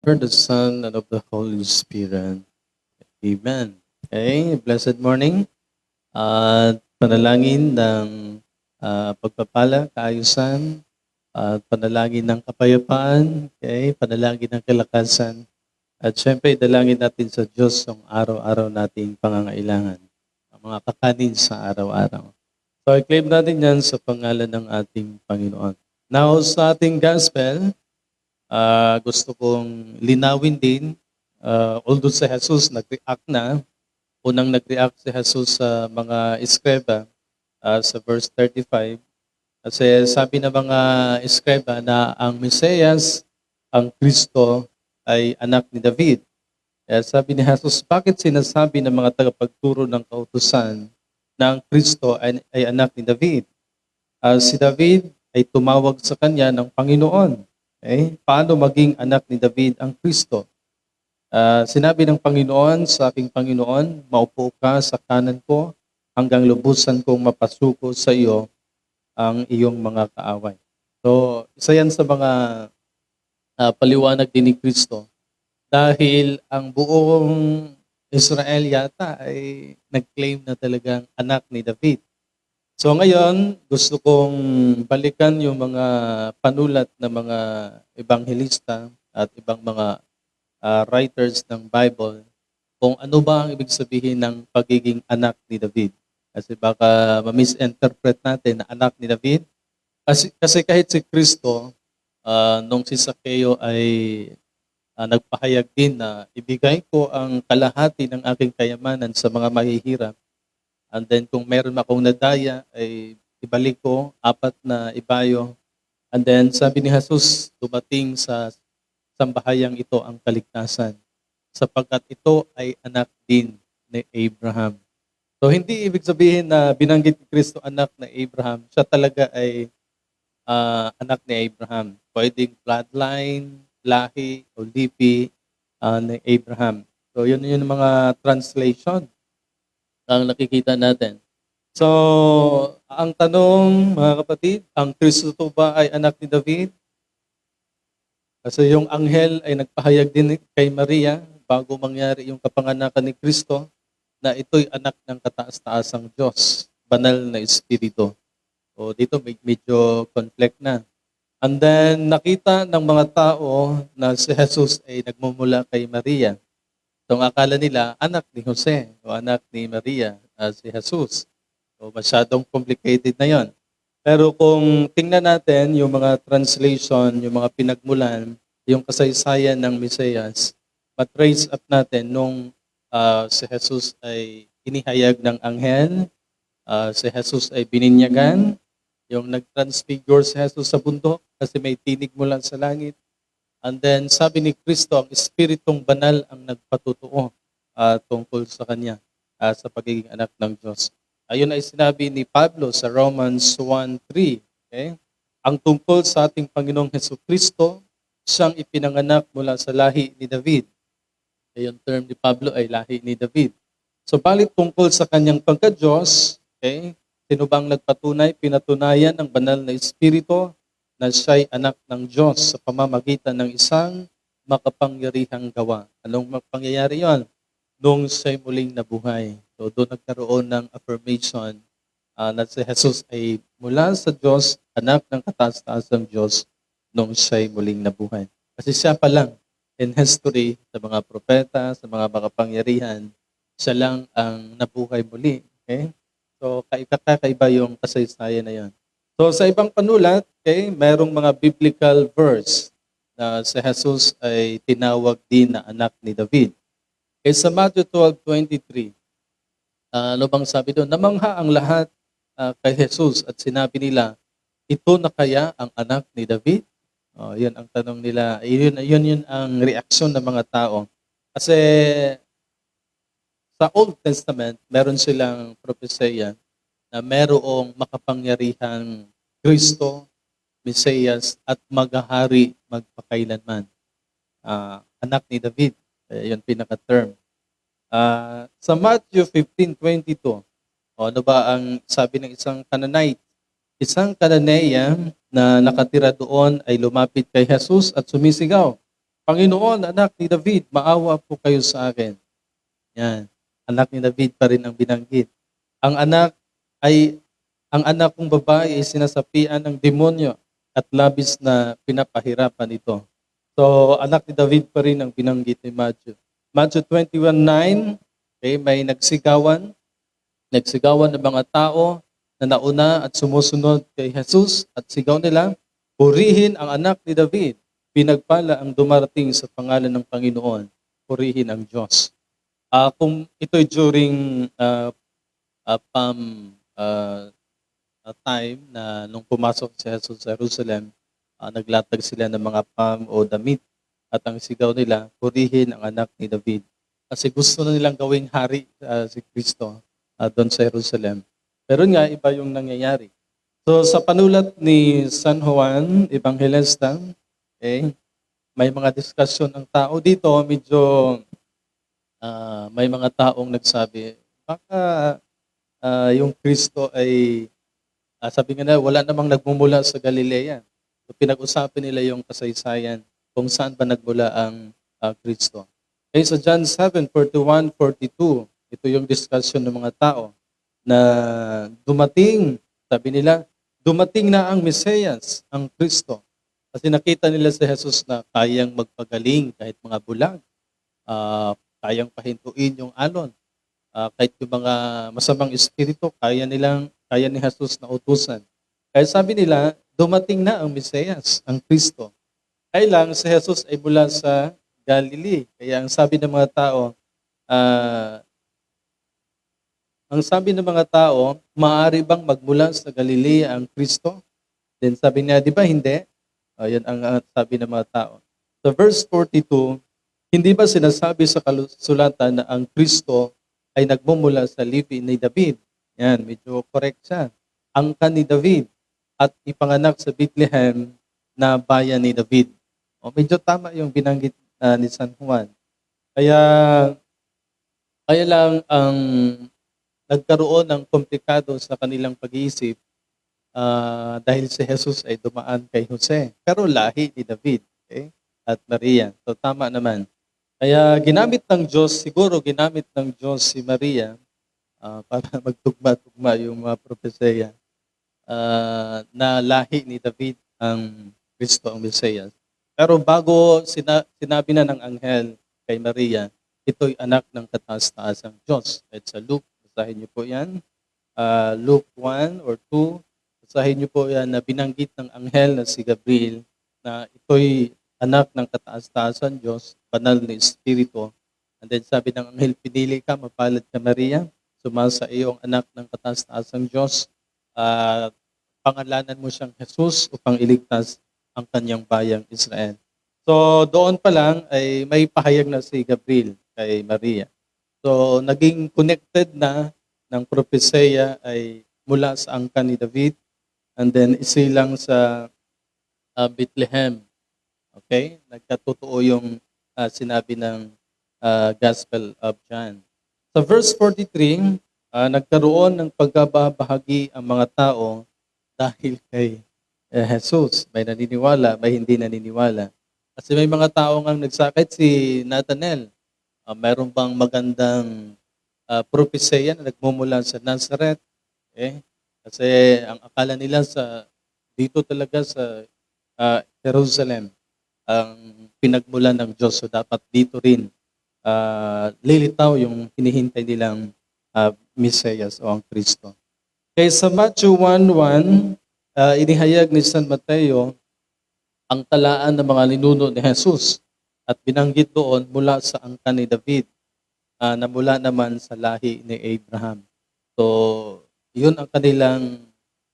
For the Son, and of the Holy Spirit. Amen. Okay, blessed morning. At panalangin ng pagpapala, kaayusan, at panalangin ng kapayapaan, okay, panalangin ng kalakasan. At syempre, dalangin natin sa Diyos ang araw-araw nating pangangailangan, ang mga kakanin sa araw-araw. So, i-claim natin yan sa pangalan ng ating Panginoon. Now, sa ating gospel, gusto kong linawin din, although si Jesus nag-react na, unang nag-react si Jesus sa mga eskreba sa verse 35. Kasi sabi ng mga eskreba na ang Mesiyas, ang Kristo, ay anak ni David. Kaya sabi ni Jesus, bakit sinasabi ng mga tagapagturo ng kautusan na ang Kristo ay anak ni David? Si David ay tumawag sa kanya ng Panginoon. Okay? Paano maging anak ni David ang Kristo? Sinabi ng Panginoon sa aking Panginoon, maupo ka sa kanan ko hanggang lubusan kong mapasuko sa iyo ang iyong mga kaaway. So, isa yan sa mga paliwanag din ni Kristo. Dahil ang buong Israel yata ay nag-claim na talagang anak ni David. So ngayon, gusto kong balikan yung mga panulat ng mga ebanghelista at ibang mga writers ng Bible kung ano ba ang ibig sabihin ng pagiging anak ni David. Kasi baka ma-misinterpret natin na anak ni David. Kasi kahit si Kristo, nung si Zaccheo ay nagpahayag din na ibigay ko ang kalahati ng aking kayamanan sa mga mahihirap. And then kung meron akong nadaya, ay ibalik ko 4 na ibayo. And then sabi ni Jesus, dumating sa sambahayang ito ang kaligtasan, sapagkat ito ay anak din ni Abraham. So hindi ibig sabihin na binanggit ni Kristo anak na Abraham, siya talaga ay anak ni Abraham. Pwedeng bloodline, lahi o lipi ni Abraham. So yun yung mga translation ang nakikita natin. So, ang tanong, mga kapatid, ang Kristo ba ay anak ni David? Kasi yung anghel ay nagpahayag din kay Maria bago mangyari yung kapanganakan ni Kristo na ito'y anak ng kataas-taasang Diyos, banal na Espiritu. So, dito medyo conflict na. And then, nakita ng mga tao na si Jesus ay nagmumula kay Maria. So, ang akala nila, anak ni Jose o anak ni Maria, si Jesus. So, masyadong complicated na yon. Pero kung tingnan natin yung mga translation, yung mga pinagmulan, yung kasaysayan ng Mesiyas, matrace up natin nung si Jesus ay inihayag ng anghel, si Jesus ay bininyagan, yung nag-transfigure si Jesus sa bundok kasi may tinig mula sa langit. And then sabi ni Kristo, ang Espiritong Banal ang nagpatutuo tungkol sa Kanya, sa pagiging anak ng Diyos. Ayun ay sinabi ni Pablo sa Romans 1:3. Okay? Ang tungkol sa ating Panginoong Hesukristo, siyang ipinanganak mula sa lahi ni David. Yung term ni Pablo ay lahi ni David. So balit tungkol sa Kanyang pagka-Diyos, okay? Sino bang nagpatunay, pinatunayan ng banal na Espiritu na siya'y anak ng Diyos sa pamamagitan ng isang makapangyarihang gawa. Anong pangyayari yon? Nung siya'y muling nabuhay. So doon nagkaroon ng affirmation na si Jesus ay mula sa Diyos, anak ng kataas-taasang Diyos, nung siya'y muling nabuhay. Kasi siya pa lang in history, sa mga propeta, sa mga makapangyarihan, siya lang ang nabuhay muli. Okay? So kakaiba yung kasaysayan na yon. So sa ibang panulat, okay, merong mga biblical verse na si Jesus ay tinawag din na anak ni David. Okay, sa Matthew 12:23, ano bang sabi doon? Namangha ang lahat kay Jesus at sinabi nila, ito na kaya ang anak ni David? Yun ang tanong nila. Yun ang reaksyon ng mga tao. Kasi sa Old Testament, meron silang propesya na merong makapangyarihang Kristo, Mesiyas, at maghahari magpakailanman. Anak ni David. Yun pinaka-term. Sa Matthew 15:22, ano ba ang sabi ng isang Canaanite? Isang Canaanea na nakatira doon ay lumapit kay Jesus at sumisigaw, Panginoon, anak ni David, maawa po kayo sa akin. Yan. Anak ni David pa rin ang binanggit. Ang anak ay ang anak kong babae ay sinasapian ng demonyo at labis na pinapahirapan ito. So, anak ni David pa rin ang binanggit ni Matthew. Matthew 21:9, okay, may nagsigawan ng mga tao na nauna at sumusunod kay Jesus at sigaw nila, purihin ang anak ni David, pinagpala ang dumarating sa pangalan ng Panginoon, purihin ang Diyos. Kung ito'y during time na nung pumasok si Jesus sa Jerusalem, naglatag sila ng mga palm o damit at ang sigaw nila, purihin ang anak ni David. Kasi gusto na nilang gawing hari si Kristo doon sa Jerusalem. Pero nga, iba yung nangyayari. So sa panulat ni San Juan Evangelista, may mga diskusyon ang tao dito, medyo may mga taong nagsabi, baka yung Kristo ay, sabi nga na, wala namang nagmumula sa Galilea. So, pinag-usapan nila yung kasaysayan kung saan ba nagmula ang Kristo. Okay, so John 7:41-42, ito yung discussion ng mga tao na dumating, sabi nila, dumating na ang Mesiyas, ang Kristo. Kasi nakita nila si Jesus na kayang magpagaling kahit mga bulag, kayang pahintuin yung alon, kahit yung mga masamang espiritu, kaya ni Jesus na utusan. Kaya sabi nila, dumating na ang Mesiyas, ang Kristo. Kaya lang si Jesus ay mula sa Galilee. Kaya ang sabi ng mga tao, maaari bang magmula sa Galilea ang Kristo? Then sabi niya, di ba hindi? Yan ang sabi ng mga tao. So verse 42, hindi ba sinasabi sa kasulatan na ang Kristo ay nagmumula sa lipi ni David? Yan, medyo correct siya. Angkan ni David at ipanganak sa Bethlehem na bayan ni David. Medyo tama yung binanggit ni San Juan. Kaya lang ang nagkaroon ng komplikado sa kanilang pag-iisip dahil si Jesus ay dumaan kay Jose. Pero lahi ni David at Maria. So tama naman. Kaya ginamit ng Diyos si Maria para magtugma-tugma yung mga propesya na lahi ni David ang Kristo ang Mesiyas. Pero bago sinabi na ng anghel kay Maria, ito'y anak ng kataas-taasang Diyos. At sa Luke, basahin niyo po yan. Luke 1 or 2, basahin niyo po yan na binanggit ng anghel na si Gabriel na ito'y anak ng kataas-taasan Diyos, banal na Espiritu. And then sabi ng anghel, pinili ka, mapalad ka Maria, sumasa iyo ang anak ng kataas-taasang Diyos. Pangalanan mo siyang Jesus upang iligtas ang kanyang bayang Israel. So doon pa lang ay may pahayag na si Gabriel kay Maria. So naging connected na ng propesya ay mula sa angkan ni David and then isilang sa Bethlehem. Okay? Nagkatotoo yung sinabi ng Gospel of John. Sa verse 43, nagkaroon ng pagkabahagi ang mga tao dahil kay Jesus. May naniniwala, may hindi naniniwala. Kasi may mga tao nga nagsakit si Nathanael. Mayroon bang magandang propesya na nagmumula sa Nazareth? Kasi ang akala nila dito talaga sa Jerusalem ang pinagmulan ng Diyos. So dapat dito rin lilitaw yung hinihintay nilang Mesiyas o ang Kristo. Kaya sa Matthew 1:1, inihayag ni San Mateo ang talaan ng mga ninuno ni Jesus at binanggit doon mula sa angkan ni David na mula naman sa lahi ni Abraham. So, yun ang kanilang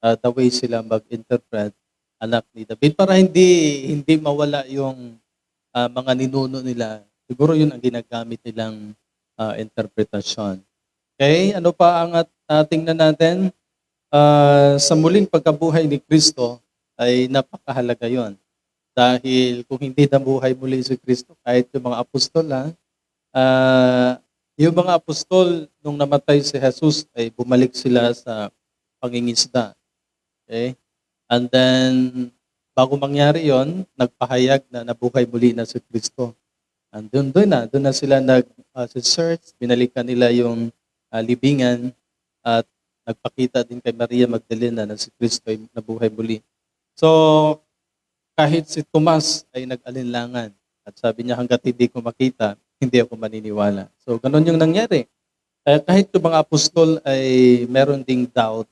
the way sila mag-interpret anak ni David para hindi mawala yung mga ninuno nila. Siguro yun ang ginagamit nilang interpretasyon. Okay, ano pa ang tingnan natin? Sa muling pagkabuhay ni Kristo ay napakahalaga yon. Dahil kung hindi nabuhay muli si Kristo, kahit yung mga apostol, yung mga apostol nung namatay si Jesus ay bumalik sila sa pangingisda. Okay? And then, bago mangyari yon, nagpahayag na nabuhay muli na si Kristo. Doon na sila nag-search, binalikan nila yung libingan at nagpakita din kay Maria Magdalena na si Kristo ay nabuhay muli. So, kahit si Tomas ay nag-alinlangan at sabi niya hangga't hindi ko makita, hindi ako maniniwala. So, ganun yung nangyari. Kahit yung mga apostol ay meron ding doubt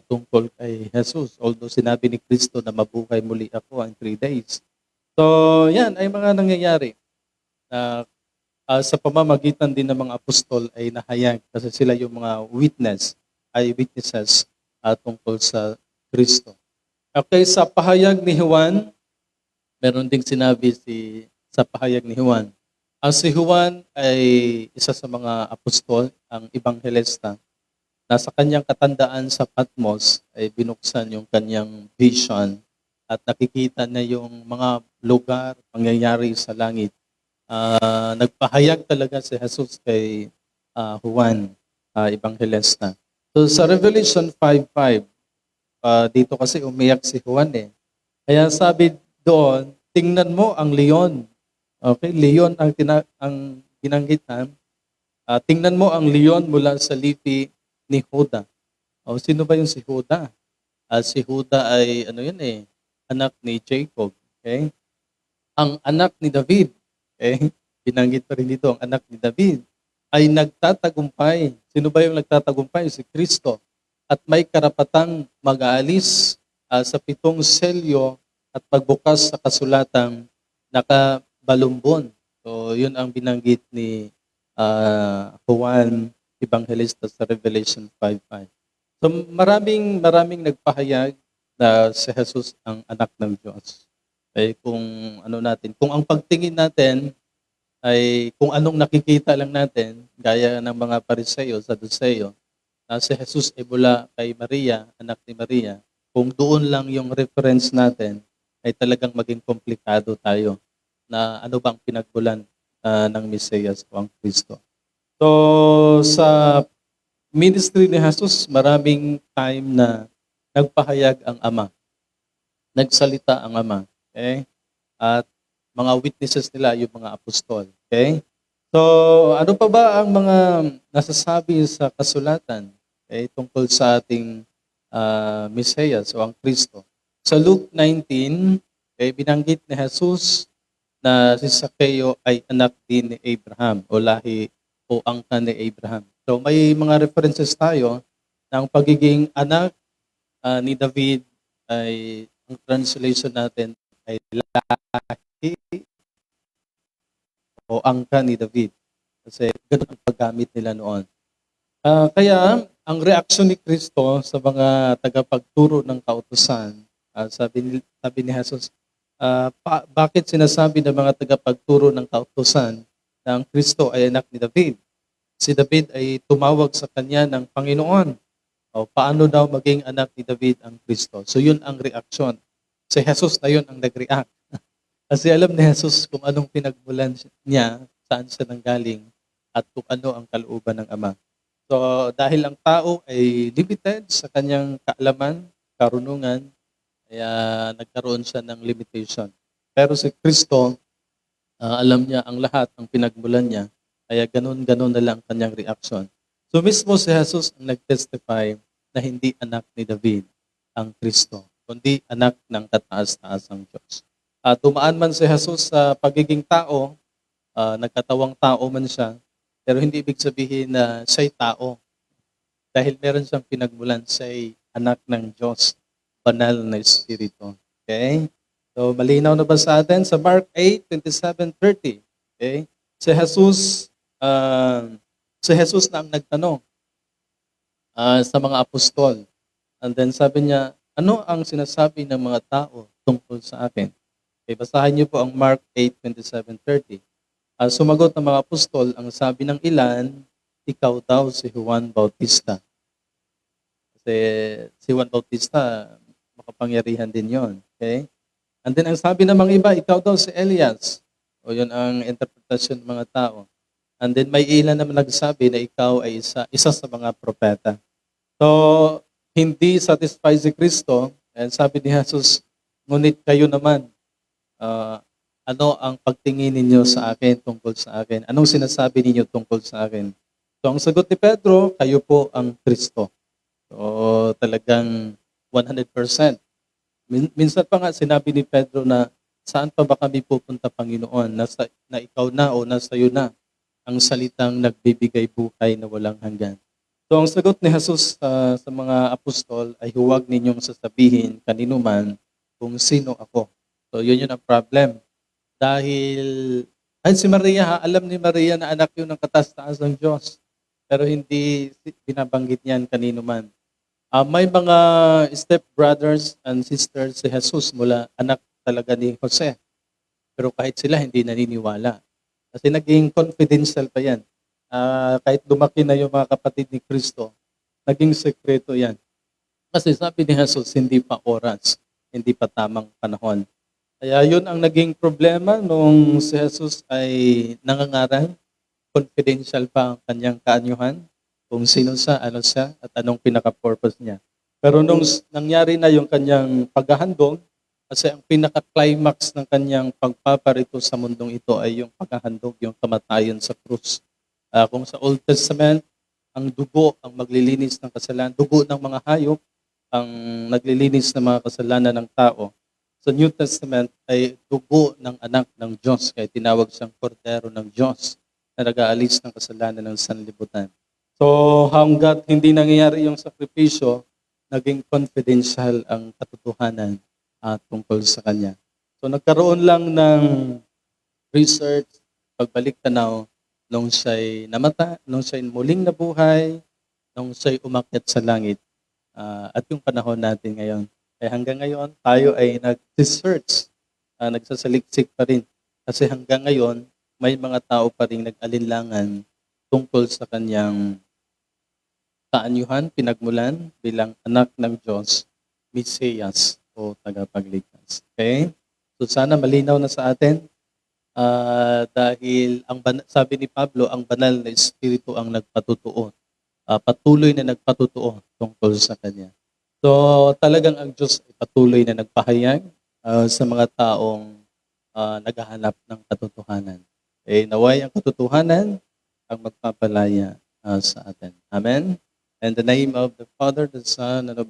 tungkol kay Jesus. Although sinabi ni Kristo na mabuhay muli ako in 3 days. So, yan ay mga nangyayari na sa pamamagitan din ng mga apostol ay nahayag kasi sila yung mga witnesses tungkol sa Kristo. Okay, sa pahayag ni Juan, meron ding sinabi sa pahayag ni Juan. Si Juan ay isa sa mga apostol, ang ebanghelista, na sa kanyang katandaan sa Patmos ay binuksan yung kanyang vision at nakikita na yung mga lugar, pangyayari sa langit. Nagpahayag talaga si Jesus kay Juan, ebanghelista. So sa Revelation 5:5, dito kasi umiyak si Juan eh. Kaya sabi doon, tingnan mo ang leon. Okay, leon ang binanggitan. Tingnan mo ang leon mula sa lipi ni Juda. Sino ba yung si Juda? Si Juda ay anak ni Jacob. Okay? Ang anak ni David, okay? Binanggit pa rin dito, ang anak ni David ay nagtatagumpay. Sino ba yung nagtatagumpay? Si Kristo. At may karapatang mag-aalis sa 7 selyo at pagbukas sa kasulatang nakabalumbon. So, yun ang binanggit ni Juan Evangelista sa Revelation 5:5. So, maraming nagpahayag na si Jesus ang anak ng Diyos. Kung ang pagtingin natin ay kung anong nakikita lang natin, gaya ng mga Pariseo, Saduceo, si Jesus ay mula kay Maria, anak ni Maria, kung doon lang yung reference natin, ay talagang maging komplikado tayo na ano bang pinagbulan ng Mesiyas o ang Kristo. So, sa ministry ni Jesus, maraming time na nagpahayag ang Ama. Nagsalita ang Ama. Okay? At mga witnesses nila, yung mga apostol. Okay? So, ano pa ba ang mga nasasabi sa kasulatan tungkol sa ating Mesiyas o ang Kristo? Sa Luke 19, binanggit ni Jesus na si Zaccheo ay anak din ni Abraham o lahi o angkan ni Abraham. So may mga references tayo ng pagiging anak ni David ay ang translation natin ay lahi o angkan ni David. Kasi ganun ang paggamit nila noon. Kaya ang reaksyon ni Kristo sa mga tagapagturo ng kautusan, sabi ni Jesus, bakit sinasabi ng mga tagapagturo ng kautusan na ang Kristo ay anak ni David? Si David ay tumawag sa kanya ng Panginoon. Paano daw maging anak ni David ang Kristo? So yun ang reaksyon. Si Jesus na yun ang nag-react. Kasi alam ni Jesus kung anong pinagmulan niya, saan siya nanggaling, at kung ano ang kalooban ng Ama. So dahil ang tao ay limited sa kanyang kaalaman, karunungan, kaya nagkaroon siya ng limitation. Pero si Kristo, alam niya ang lahat, ang pinagmulan niya, kaya ganun-ganun na lang kanyang reaction. So mismo si Jesus ang nag-testify na hindi anak ni David ang Kristo, kundi anak ng kataas-taasang Diyos. Tumaan man si Jesus sa pagiging tao, nagkatawang tao man siya, pero hindi ibig sabihin na siya'y tao. Dahil meron siyang pinagmulan, siya'y anak ng Diyos, banal na Espiritu. Okay? So malinaw na ba sa atin? Sa Mark 8:27-30, okay? Si Jesus na ang nagtanong sa mga apostol. And then sabi niya, ano ang sinasabi ng mga tao tungkol sa akin? Okay, basahin niyo po ang Mark 8:27-30. Sumagot ng mga apostol, ang sabi ng ilan, ikaw daw si Juan Bautista. Kasi si Juan Bautista, makapangyarihan din yon. Okay? And then ang sabi ng mga iba, ikaw daw si Elias. O yun ang interpretasyon ng mga tao. And then may ilan naman nagsabi na ikaw ay isa sa mga propeta. So, hindi satisfied si Kristo. And sabi ni Jesus, Ngunit kayo naman, ano ang pagtingin ninyo sa akin tungkol sa akin? Anong sinasabi ninyo tungkol sa akin? So ang sagot ni Pedro, kayo po ang Kristo. So talagang 100%. Minsan pa nga sinabi ni Pedro na saan pa ba kami pupunta, Panginoon? Na ikaw na o nasa iyo na ang salitang nagbibigay buhay na walang hanggan. So ang sagot ni Jesus sa mga apostol ay huwag ninyong sasabihin kanino man kung sino ako. So yun ang problem. Dahil ay si Maria, alam ni Maria na anak yun ng kataas-taas ng Diyos. Pero hindi binabanggit niyan kanino man. May mga step brothers and sisters si Jesus mula anak talaga ni Jose. Pero kahit sila hindi naniniwala. Kasi naging confidential pa yan. Kahit lumaki na yung mga kapatid ni Kristo, naging sekreto yan. Kasi sabi ni Jesus, hindi pa oras, hindi pa tamang panahon. Kaya yun ang naging problema nung si Jesus ay nangangaral. Confidential pa ang kanyang kaanyuhan, kung sino siya, ano siya, at anong pinaka-purpose niya. Pero nung nangyari na yung kanyang paghahandog, kasi ang pinaka-climax ng kanyang pagpaparito sa mundong ito ay yung paghahandog, yung kamatayan sa krus. Kung sa Old Testament, ang dugo ang maglilinis ng kasalanan, dugo ng mga hayop ang naglilinis ng mga kasalanan ng tao. Sa New Testament ay dugo ng anak ng Diyos, kaya tinawag siyang kordero ng Diyos na nag-aalis ng kasalanan ng sanlibutan. So hanggat hindi nangyayari yung sakripisyo, naging confidential ang katotohanan tungkol sa kanya. So nagkaroon lang ng research, pagbalik tanaw, nung siya'y nung siya'y muling nabuhay, nung siya'y umakyat sa langit, at yung panahon natin ngayon. Kaya hanggang ngayon, tayo ay nag-search, nagsasaliksik pa rin. Kasi hanggang ngayon, may mga tao pa rin nag-alinlangan tungkol sa kanyang kaanyuhan, pinagmulan bilang anak ng Diyos, Mesiyas o tagapagligtas. Okay? So sana malinaw na sa atin dahil sabi ni Pablo, ang banal na espiritu ang nagpatutuo. Patuloy na nagpatutuo tungkol sa kanya. So talagang ang Diyos ay patuloy na nagpahayag sa mga taong naghahanap ng katotohanan. Naway ang katotohanan ang magpapalaya sa atin. Amen? In the name of the Father, the Son, and of the